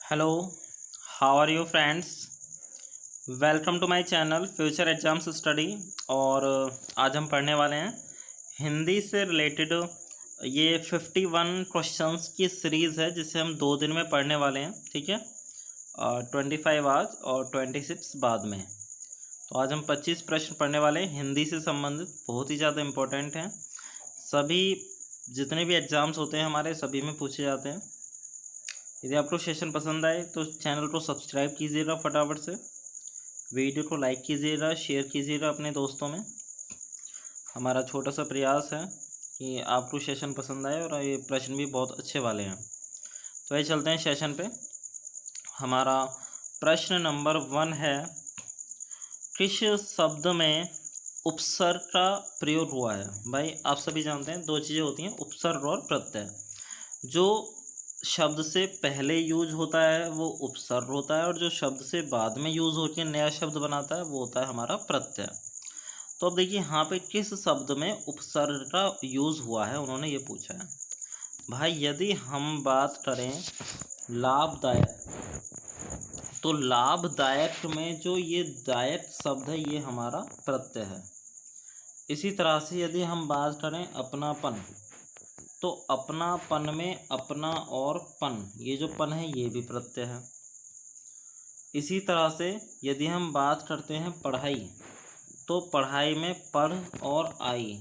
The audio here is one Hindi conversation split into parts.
Hello, how are you friends. Welcome to my channel future exams study. और आज हम पढ़ने वाले हैं हिंदी से रिलेटेड ये 51 क्वेश्चंस की सीरीज़ है जिसे हम 2 दिन में पढ़ने वाले हैं। ठीक है, 25 आज और 26 बाद में। तो आज हम 25 प्रश्न पढ़ने वाले हैं हिंदी से संबंधित, बहुत ही ज़्यादा इम्पोर्टेंट हैं। सभी जितने भी एग्ज़ाम्स होते हैं हमारे सभी में पूछे जाते हैं। यदि आपको सेशन पसंद आए तो चैनल को सब्सक्राइब कीजिएगा फटाफट से, वीडियो को लाइक कीजिएगा, शेयर कीजिएगा अपने दोस्तों में। हमारा छोटा सा प्रयास है कि आपको सेशन पसंद आए और ये प्रश्न भी बहुत अच्छे वाले हैं। तो ये चलते हैं सेशन पे। हमारा प्रश्न नंबर 1 है, किस शब्द में उपसर्ग का प्रयोग हुआ है। भाई आप सभी जानते हैं 2 चीज़ें होती हैं, उपसर्ग और प्रत्यय। जो शब्द से पहले यूज होता है वो उपसर्ग होता है, और जो शब्द से बाद में यूज होकर नया शब्द बनाता है वो होता है हमारा प्रत्यय। तो अब देखिए यहाँ पे किस शब्द में उपसर्ग का यूज हुआ है, उन्होंने ये पूछा है। भाई यदि हम बात करें लाभदायक, तो लाभदायक में जो ये दायक शब्द है ये हमारा प्रत्यय है। इसी तरह से यदि हम बात करें अपनापन, तो अपनापन में अपना और पन, ये जो पन है ये भी प्रत्यय है। इसी तरह से यदि हम बात करते हैं पढ़ाई, तो पढ़ाई में पढ़ और आई,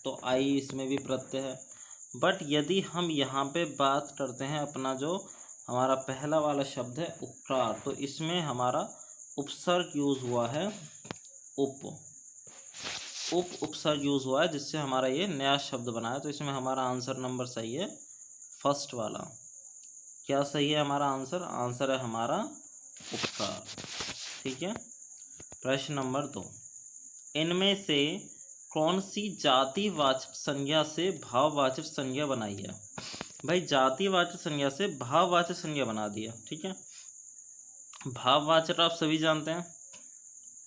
तो आई इसमें भी प्रत्यय है। बट यदि हम यहाँ पे बात करते हैं अपना जो हमारा पहला वाला शब्द है उपकार, तो इसमें हमारा उपसर्ग यूज हुआ है, उपसर्ग यूज हुआ है, जिससे हमारा ये नया शब्द बना है। तो इसमें हमारा आंसर नंबर सही है फर्स्ट वाला। क्या सही है हमारा आंसर? आंसर है हमारा उपकार। ठीक है, प्रश्न नंबर 2, इनमें से कौन सी जातिवाचक संज्ञा से भाववाचक संज्ञा बनाई है। भाई जातिवाचक संज्ञा से भाववाचक संज्ञा बना दिया। ठीक है, भाववाचक आप सभी जानते हैं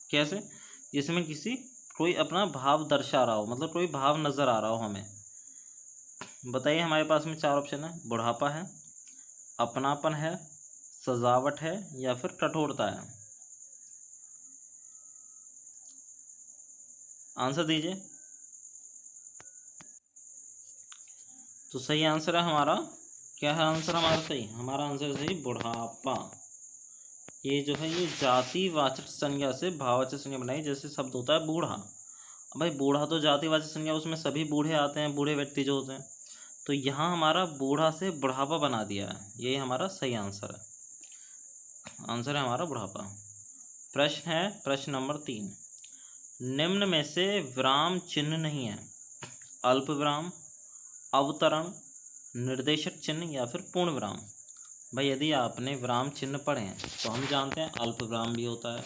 कैसे, जिसमें कोई अपना भाव दर्शा रहा हो, मतलब कोई भाव नजर आ रहा हो हमें। बताइए, हमारे पास में 4 ऑप्शन है, बुढ़ापा है, अपनापन है, सजावट है, या फिर कठोरता है। आंसर दीजिए। तो सही आंसर है हमारा, क्या है आंसर हमारा सही? हमारा आंसर सही बुढ़ापा। ये जो है ये जातिवाचक संज्ञा से भाववाचक संज्ञा बनाई। जैसे शब्द होता है बूढ़ा, भाई बूढ़ा तो जातिवाचक संज्ञा, उसमें सभी बूढ़े आते हैं, बूढ़े व्यक्ति जो होते हैं। तो यहाँ हमारा बूढ़ा से बुढ़ापा बना दिया है, यही हमारा सही आंसर है। आंसर है हमारा बुढ़ापा। प्रश्न है प्रश्न नंबर 3, निम्न में से विराम चिन्ह नहीं है। अल्प विराम, अवतरण, निर्देशक चिन्ह, या फिर पूर्ण विराम। भाई यदि आपने विराम चिन्ह पढ़े हैं तो हम जानते हैं अल्प विराम भी होता है,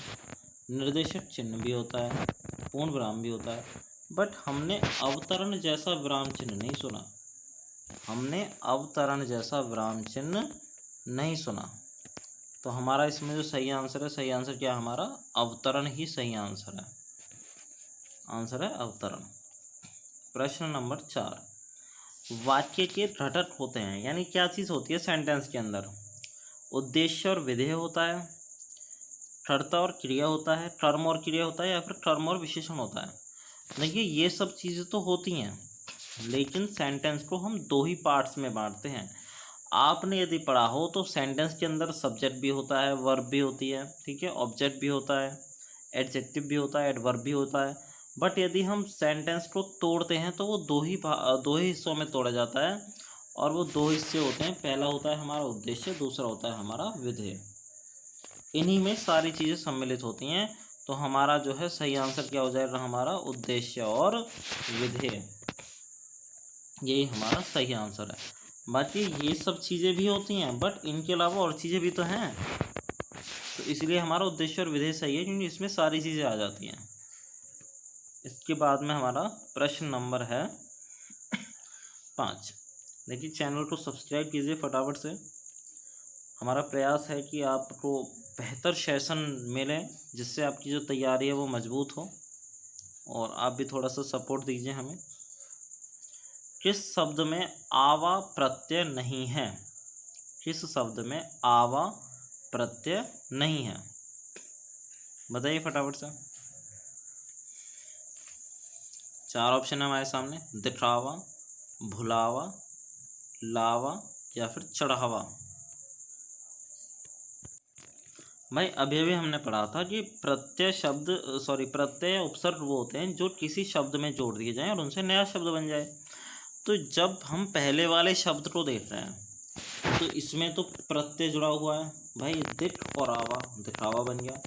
निर्देशक चिन्ह भी होता है, पूर्ण विराम भी होता है। बट हमने अवतरण जैसा विराम चिन्ह नहीं सुना, हमने अवतरण जैसा विराम चिन्ह नहीं सुना। तो हमारा इसमें जो सही आंसर है, सही आंसर क्या है हमारा? अवतरण ही सही आंसर है। आंसर है अवतरण। प्रश्न नंबर 4, वाक्य के घटक होते हैं, यानी क्या चीज़ होती है सेंटेंस के अंदर? उद्देश्य और विधेय होता है, कर्ता और क्रिया होता है, कर्म और क्रिया होता है, या फिर कर्म और विशेषण होता है। देखिए ये सब चीज़ें तो होती हैं, लेकिन सेंटेंस को हम 2 ही पार्ट्स में बांटते हैं। आपने यदि पढ़ा हो तो सेंटेंस के अंदर सब्जेक्ट भी होता है, वर्ब भी होती है, ठीक है, ऑब्जेक्ट भी होता है, एडजेक्टिव भी होता है, एडवर्ब भी होता है। बट यदि हम सेंटेंस को तोड़ते हैं तो वो दो ही हिस्सों में तोड़ा जाता है, और वो 2 हिस्से होते हैं। पहला होता है हमारा उद्देश्य, दूसरा होता है हमारा विधेय। इन्हीं में सारी चीज़ें सम्मिलित होती हैं। तो हमारा जो है सही आंसर क्या हो जाएगा? हमारा उद्देश्य और विधेय, यही हमारा सही आंसर है। बाकी ये सब चीज़ें भी होती हैं, बट इनके अलावा और चीज़ें भी तो हैं, तो इसलिए हमारा उद्देश्य और विधेय सही है, क्योंकि इसमें सारी चीज़ें आ जाती हैं। इसके बाद में हमारा प्रश्न नंबर है 5। देखिए चैनल को सब्सक्राइब कीजिए फटाफट से। हमारा प्रयास है कि आपको बेहतर सेशन मिले, जिससे आपकी जो तैयारी है वो मजबूत हो, और आप भी थोड़ा सा सपोर्ट दीजिए हमें। किस शब्द में आवा प्रत्यय नहीं है? किस शब्द में आवा प्रत्यय नहीं है। बताइए फटाफट से। 4 ऑप्शन है हमारे सामने, दिखावा, भुलावा, लावा या फिर चढ़ावा। भाई अभी अभी हमने पढ़ा था कि प्रत्यय उपसर्ग वो होते हैं जो किसी शब्द में जोड़ दिए जाएं और उनसे नया शब्द बन जाए। तो जब हम पहले वाले शब्द को देख रहे हैं तो इसमें तो प्रत्यय जुड़ा हुआ है भाई, दिख और आवा दिखावा बन गया,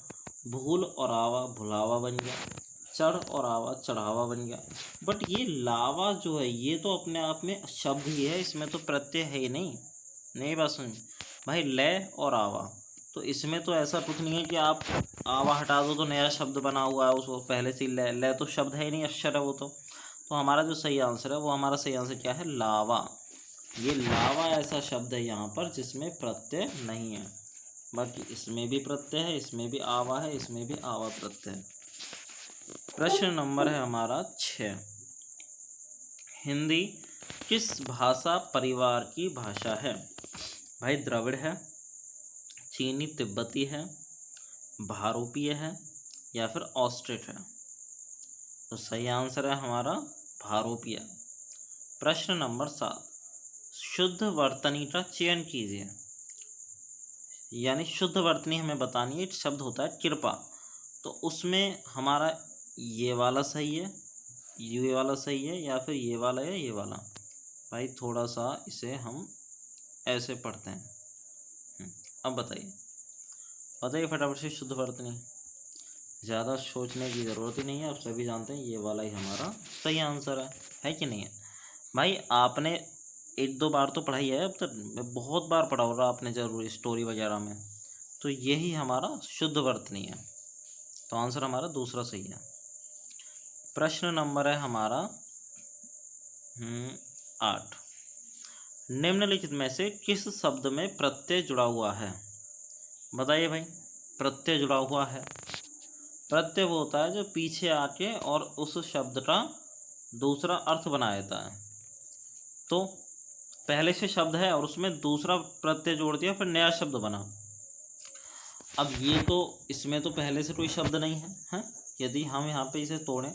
भूल और आवा भुलावा बन गया, चढ़ और आवा चढ़ावा बन गया। बट ये लावा जो है ये तो अपने आप में शब्द ही है, इसमें तो प्रत्यय है ही नहीं। नहीं बात सुन भाई, ले और आवा, तो इसमें तो ऐसा कुछ नहीं है कि आप आवा हटा दो तो नया शब्द बना हुआ है, उसको पहले से ले तो शब्द है ही नहीं, अक्षर है वो तो हमारा जो सही आंसर है वो हमारा सही आंसर क्या है, लावा। ये लावा ऐसा शब्द है यहाँ पर जिसमें प्रत्यय नहीं है। बाकी इसमें भी प्रत्यय है, इसमें भी आवा है, इसमें भी आवा प्रत्यय है। प्रश्न नंबर है हमारा 6। हिंदी किस भाषा परिवार की भाषा है? भाई द्रविड़ है, चीनी तिब्बती है, भारोपीय है या फिर ऑस्ट्रिक है? तो सही आंसर है हमारा भारोपीय। प्रश्न नंबर 7। शुद्ध वर्तनी का चयन कीजिए। यानी शुद्ध वर्तनी हमें बतानी है। एक शब्द होता है कृपा, तो उसमें हमारा ये वाला सही है, ये वाला सही है या फिर ये वाला या ये वाला? भाई थोड़ा सा इसे हम ऐसे पढ़ते हैं। अब बताइए फटाफट से शुद्ध वर्तनी। ज़्यादा सोचने की ज़रूरत ही नहीं है, आप सभी जानते हैं ये वाला ही हमारा सही आंसर है कि नहीं है? भाई आपने 1-2 बार तो पढ़ाई है, अब तो बहुत बार पढ़ा होगा आपने जरूर स्टोरी वगैरह में, तो यही हमारा शुद्ध वर्तनी है। तो आंसर हमारा दूसरा सही है। प्रश्न नंबर है हमारा 8। निम्नलिखित में से किस शब्द में प्रत्यय जुड़ा हुआ है? बताइए भाई, प्रत्यय जुड़ा हुआ है। प्रत्यय वो होता है जो पीछे आके और उस शब्द का दूसरा अर्थ बना देता है। तो पहले से शब्द है और उसमें दूसरा प्रत्यय जोड़ दिया, फिर नया शब्द बना। अब ये तो इसमें तो पहले से कोई शब्द नहीं है, हैं? यदि हम यहाँ पे इसे तोड़ें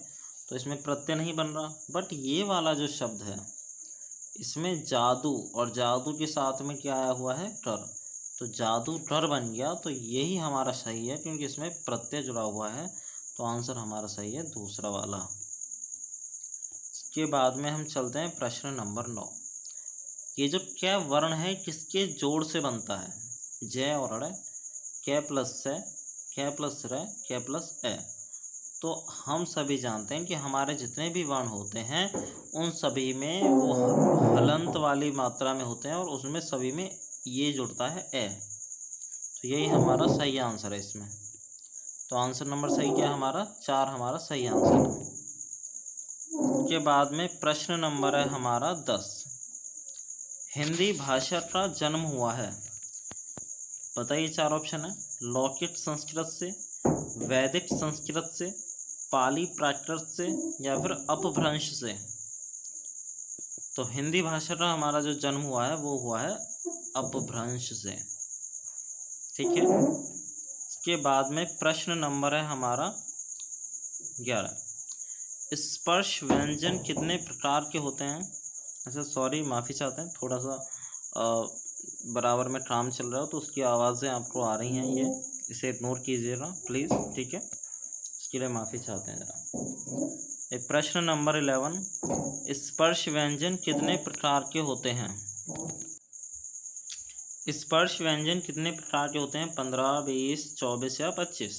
तो इसमें प्रत्यय नहीं बन रहा। बट ये वाला जो शब्द है इसमें जादू, और जादू के साथ में क्या आया हुआ है, डर, तो जादू डर बन गया। तो यही हमारा सही है क्योंकि इसमें प्रत्यय जुड़ा हुआ है। तो आंसर हमारा सही है दूसरा वाला। इसके बाद में हम चलते हैं प्रश्न नंबर 9। ये जो क्या वर्ण है किसके जोड़ से बनता है? जय और अड़, कै प्लस से, कै प्लस र, कै प्लस ए। तो हम सभी जानते हैं कि हमारे जितने भी वर्ण होते हैं उन सभी में वो हलंत वाली मात्रा में होते हैं और उसमें सभी में ये जुड़ता है ए। तो यही हमारा सही आंसर है इसमें। तो आंसर नंबर सही क्या है हमारा? 4 हमारा सही आंसर है। के बाद में प्रश्न नंबर है हमारा 10। हिंदी भाषा का जन्म हुआ है। बताइए 4 ऑप्शन है। लौकिक संस्कृत से, वैदिक संस्कृत से, पाली प्राकृत से या फिर अपभ्रंश से? तो हिंदी भाषा का हमारा जो जन्म हुआ है वो हुआ है अपभ्रंश से। ठीक है। इसके बाद में प्रश्न नंबर है हमारा 11। स्पर्श व्यंजन कितने प्रकार के होते हैं? अच्छा सॉरी, माफ़ी चाहते हैं, थोड़ा सा बराबर में काम चल रहा हो तो उसकी आवाज़ें आपको आ रही हैं, ये इसे इग्नोर कीजिएगा प्लीज़। ठीक है, इसके लिए माफ़ी चाहते हैं ज़रा। प्रश्न नंबर 11। स्पर्श व्यंजन कितने प्रकार के होते हैं? स्पर्श व्यंजन कितने प्रकार के होते हैं? 15, 20, 24 या 25?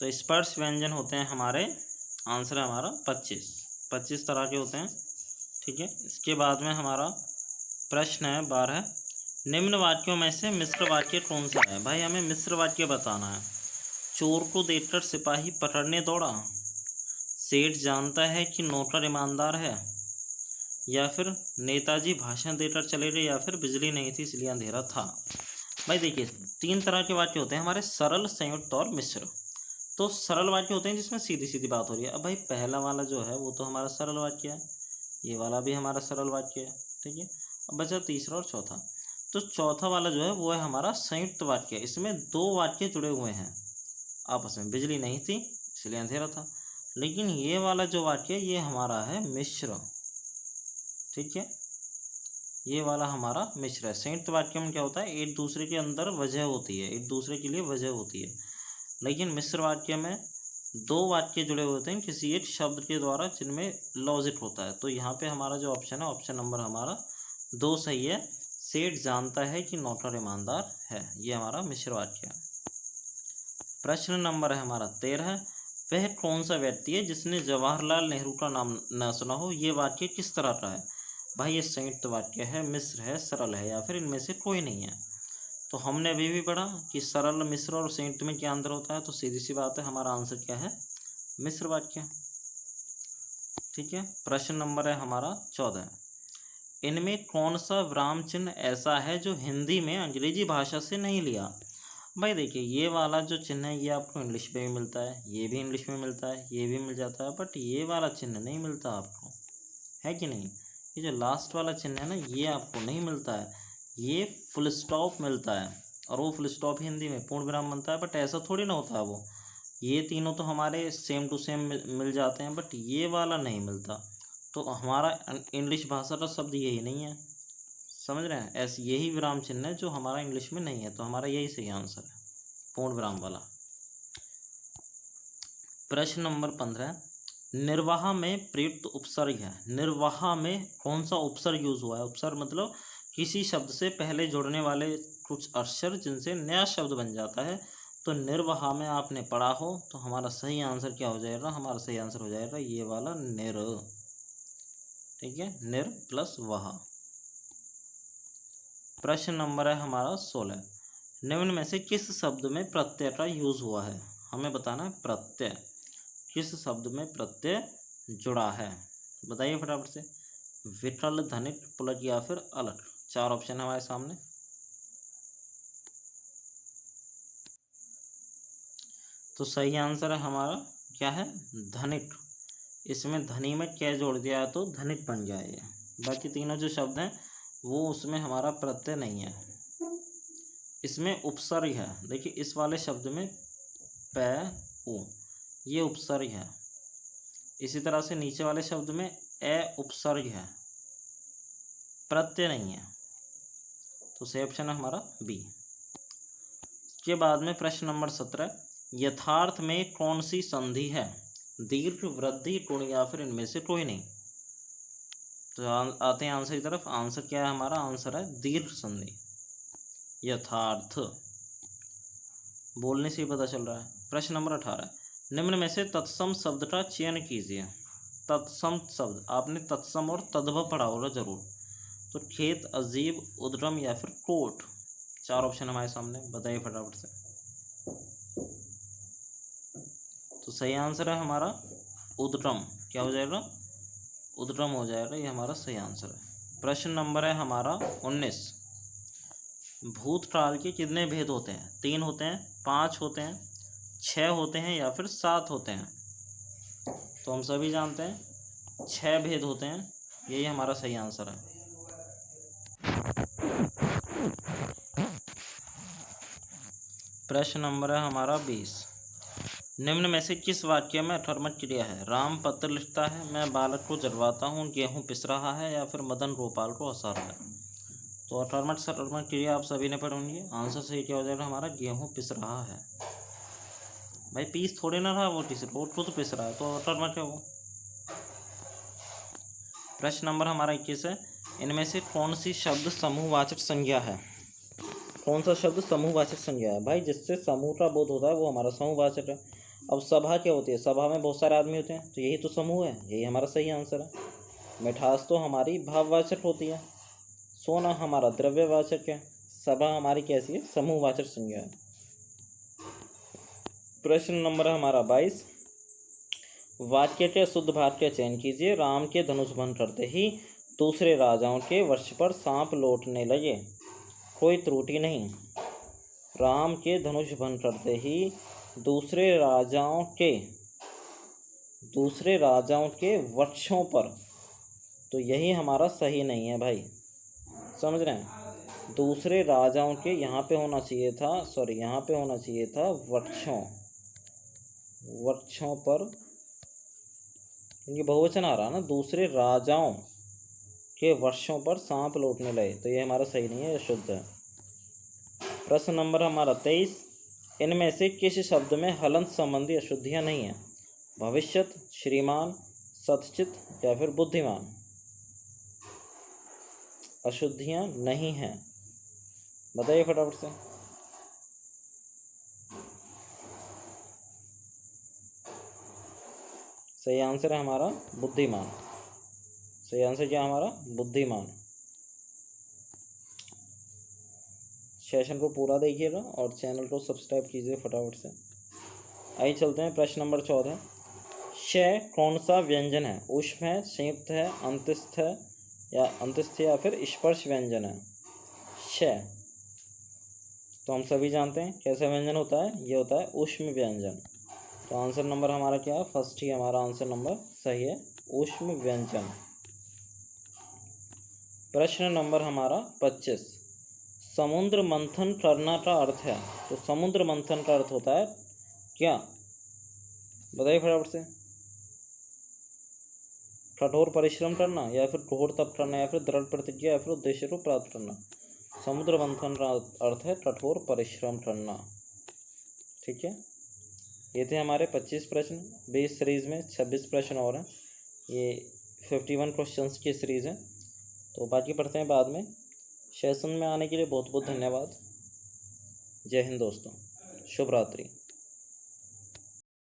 तो स्पर्श व्यंजन होते हैं हमारे, आंसर है हमारा 25 तरह के होते हैं। ठीक है। इसके बाद में हमारा प्रश्न है 12। निम्न वाक्यों में से मिश्र वाक्य कौन सा है? भाई हमें मिश्र वाक्य बताना है। चोर को देखकर सिपाही पकड़ने दौड़ा, सेठ जानता है कि नौकर ईमानदार है, या फिर नेताजी भाषण देकर चले गए, या फिर बिजली नहीं थी इसलिए अंधेरा था। भाई देखिए 3 तरह के वाक्य होते हैं हमारे, सरल, संयुक्त और मिश्र। तो सरल वाक्य होते हैं जिसमें सीधी सीधी बात हो रही है। अब भाई पहला वाला जो है वो तो हमारा सरल वाक्य है, ये वाला भी हमारा सरल वाक्य है। ठीक है। अब बचा तीसरा और चौथा। तो चौथा वाला जो है वो है हमारा संयुक्त वाक्य। इसमें दो वाक्य जुड़े हुए हैं आपस में, बिजली नहीं थी इसलिए अंधेरा था। लेकिन ये वाला जो वाक्य ये हमारा है मिश्र, ठीक है, ये वाला हमारा मिश्र है। संयुक्त वाक्य में क्या होता है, एक दूसरे के अंदर वजह होती है, एक दूसरे के लिए वजह होती है। लेकिन मिश्र वाक्य में दो वाक्य जुड़े होते हैं किसी एक शब्द के द्वारा जिनमें लॉजिक होता है। तो यहाँ पे हमारा जो ऑप्शन है, ऑप्शन नंबर हमारा 2 सही है। सेठ जानता है कि नौकर ईमानदार है, ये हमारा मिश्र वाक्य है। प्रश्न नंबर है हमारा 13, वह कौन सा व्यक्ति है जिसने जवाहरलाल नेहरू का नाम न सुना हो, ये वाक्य किस तरह का है। भाई ये संयुक्त वाक्य है, मिश्र है, सरल है, या फिर इनमें से कोई नहीं है। तो हमने अभी भी पढ़ा कि सरल, मिश्र और संयुक्त में क्या अंतर होता है, तो सीधी सी बात है हमारा आंसर क्या है, मिश्र वाक्य, ठीक है। प्रश्न नंबर है हमारा 14, इनमें कौन सा विराम चिन्ह ऐसा है जो हिंदी में अंग्रेजी भाषा से नहीं लिया। भाई देखिए ये वाला जो चिन्ह है ये आपको इंग्लिश में भी मिलता है, ये भी इंग्लिश में मिलता है, ये भी मिल जाता है, बट ये वाला चिन्ह नहीं मिलता आपको, है कि नहीं। ये जो लास्ट वाला चिन्ह है ना ये आपको नहीं मिलता है, ये फुल स्टॉप मिलता है, और वो फुल स्टॉप हिंदी में पूर्ण विराम बनता है, बट ऐसा थोड़ी ना होता है वो। ये तीनों तो हमारे सेम टू सेम मिल जाते हैं, बट ये वाला नहीं मिलता। तो हमारा इंग्लिश भाषा का शब्द यही नहीं है, समझ रहे हैं, ऐसे यही विराम चिन्ह है जो हमारा इंग्लिश में नहीं है। तो हमारा यही सही आंसर है, पूर्ण विराम वाला। प्रश्न नंबर 15, निर्वाह में प्रयुक्त उपसर्ग है। निर्वाह में कौन सा उपसर्ग यूज हुआ है। उपसर्ग मतलब किसी शब्द से पहले जुड़ने वाले कुछ अक्षर जिनसे नया शब्द बन जाता है। तो निर्वाह में आपने पढ़ा हो तो हमारा सही आंसर क्या हो जाएगा, हमारा सही आंसर हो जाएगा ये वाला निर, ठीक है, निर प्लस वाह। प्रश्न नंबर है हमारा 16, निम्न में से किस शब्द में प्रत्यय का यूज हुआ है। हमें बताना है प्रत्यय, किस शब्द में प्रत्यय जुड़ा है, बताइए फटाफट से। विकल, धनिक, पुलट या फिर अलग, 4 ऑप्शन हमारे सामने। तो सही आंसर है हमारा क्या है, धनिक। इसमें धनी में क्या जोड़ दिया है तो धनिक बन गया ये। बाकी तीनों जो शब्द हैं वो उसमें हमारा प्रत्यय नहीं है, इसमें उपसर्ग है। देखिए इस वाले शब्द में प उ ये उपसर्ग है, इसी तरह से नीचे वाले शब्द में ए उपसर्ग है, प्रत्यय नहीं है। तो सही ऑप्शन है हमारा बी। के बाद में प्रश्न नंबर 17, यथार्थ में कौन सी संधि है, दीर्घ, वृद्धि, गुण या फिर इनमें से कोई नहीं। तो आते हैं आंसर की तरफ। आंसर क्या है हमारा, आंसर है दीर्घ संधि, यथार्थ, बोलने से ही पता चल रहा है। प्रश्न नंबर 18, निम्न में से तत्सम शब्द का चयन कीजिए। तत्सम शब्द आपने तत्सम और तद्भव पढ़ा होगा जरूर। तो खेत, अजीब, उद्गम या फिर कोट, 4 ऑप्शन हमारे सामने, बताइए फटाफट से। तो सही आंसर है हमारा उद्गम, क्या हो जाएगा, उद्गम हो जाएगा, ये हमारा सही आंसर है। प्रश्न नंबर है हमारा 19, भूतकाल के कितने भेद होते हैं। 3 होते हैं, 5 होते हैं, 6 होते हैं या फिर 7 होते हैं। तो हम सभी जानते हैं 6 भेद होते हैं, यही हमारा सही आंसर है। प्रश्न नंबर है हमारा 20, निम्न में से किस वाक्य में अठर्मक क्रिया है। राम पत्र लिखता है, मैं बालक को जलवाता हूँ, गेहूँ पिस रहा है, या फिर मदन गोपाल को हंसा रहा है। तो अठर्मक सठर्मक क्रिया आप सभी ने पढ़ी होंगी। आंसर सही क्या हो जाएगा हमारा, गेहूँ पिस रहा है। भाई पीस थोड़े ना रहा वो, किसी को खुद पिस रहा है, तो अठर्मक है वो। प्रश्न नंबर हमारा 21 है, इनमें से कौन सी शब्द समूहवाचक संज्ञा है। कौन सा शब्द समूहवाचक संज्ञा है। भाई जिससे समूह का बोध होता है वो हमारा समूहवाचक है। अब सभा क्या होती है, सभा में बहुत सारे आदमी होते हैं, तो यही तो समूह है, यही हमारा सही आंसर है। मिठास तो हमारी भाववाचक होती है, सोना हमारा द्रव्यवाचक है, सभा हमारी कैसी है, समूहवाचक संज्ञा है। प्रश्न नंबर हमारा 22, वाक्य के शुद्ध भाग का चयन कीजिए। राम के धनुष भंग करते ही दूसरे राजाओं के वश पर सांप लौटने लगे, कोई त्रुटि नहीं। राम के धनुष भंग करते ही दूसरे राजाओं के वक्षों पर, तो यही हमारा सही नहीं है भाई, समझ रहे हैं। दूसरे राजाओं के, यहाँ पे होना चाहिए था, सॉरी यहाँ पे होना चाहिए था वृक्षों पर, क्योंकि बहुवचन आ रहा ना, दूसरे राजाओं के वर्षों पर सांप लौटने लगे, तो ये हमारा सही नहीं है, ये शुद्ध है। प्रश्न नंबर हमारा 23, इनमें से किस शब्द में हलंत संबंधी अशुद्धियां नहीं है? भविष्यत, श्रीमान, सतचित या फिर बुद्धिमान। अशुद्धियां नहीं हैं, बताइए फटाफट से। सही आंसर है हमारा बुद्धिमान। सही आंसर क्या हमारा? बुद्धिमान। सेशन को पूरा देखिएगा और चैनल को सब्सक्राइब कीजिए फटाफट से। आइए चलते हैं प्रश्न नंबर 14। श कौन सा व्यंजन है? ऊष्म है, संयुक्त है, अंतस्थ है या फिर स्पर्श व्यंजन है? श तो हम सभी जानते हैं कैसा व्यंजन होता है, ये होता है ऊष्म व्यंजन। तो आंसर नंबर हमारा क्या है? फर्स्ट ही हमारा आंसर नंबर सही है, ऊष्म व्यंजन। प्रश्न नंबर हमारा 25, समुद्र मंथन करना का अर्थ है? तो समुद्र मंथन का अर्थ होता है क्या? बताइए फटाफट से। कठोर परिश्रम करना या फिर घोर तप करना या फिर दृढ़ प्रतिज्ञा या फिर उद्देश्य को प्राप्त करना। समुद्र मंथन का अर्थ है कठोर परिश्रम करना। ठीक है, ये थे हमारे 25 प्रश्न। 20 सीरीज में 26 प्रश्न और हैं, ये 51 क्वेश्चंस की सीरीज है। तो बाकी पढ़ते हैं बाद में। सेशन में आने के लिए बहुत बहुत धन्यवाद। जय हिंद दोस्तों, शुभ रात्रि।